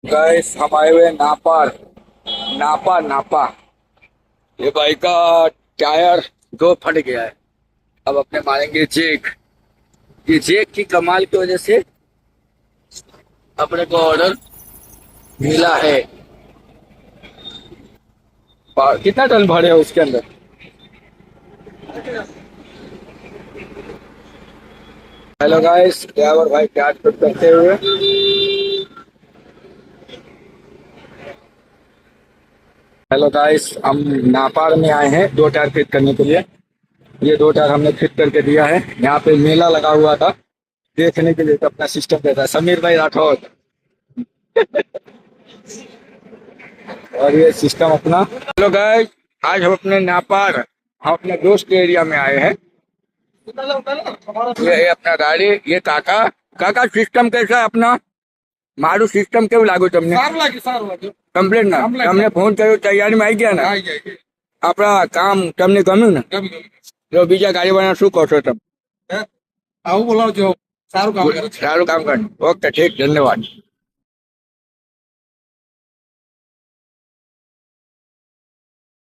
Guys हम आए हुए हैं नापार। नापा नापा। ये बाइक का टायर दो फट गया है। अब अपने मारेंगे चेक। ये चेक की कमाल की वजह से अपने को ऑर्डर मिला है। कितना टन भरे हो उसके अंदर? हेलो गाइस, ड्राइवर भाई टायर फिट करते हुए। हेलो गाइस, हम नापार में आए हैं दो टायर फिट करने के लिए। ये दो टायर हमने फिट करके दिया है। यहाँ पे मेला लगा हुआ था देखने के लिए कि अपना सिस्टम कैसा है। समीर भाई राठौर। और ये सिस्टम अपना। हेलो गाइस, आज हम अपने नापार, हम अपने दोस्त के एरिया में आए हैं। ये अपना गाड़ी, ये काका। काका सिस्टम कैसा है अपना? मारू सिस्टम કેવું લાગ્યું તમને? સારું લાગ્યું કમ્પ્લેટ ના? તમને ફોન કર્યો તૈયારી માં આવી ગયા ને? આપણા કામ તમને ગમ્યું ને? જો બીજા ગાડીવાળા શું કહો છો તમે? આવું બોલાવજો સારું કામ કરે છે સારું કામ કરે. ઓકે, ઠીક, ધન્યવાદ.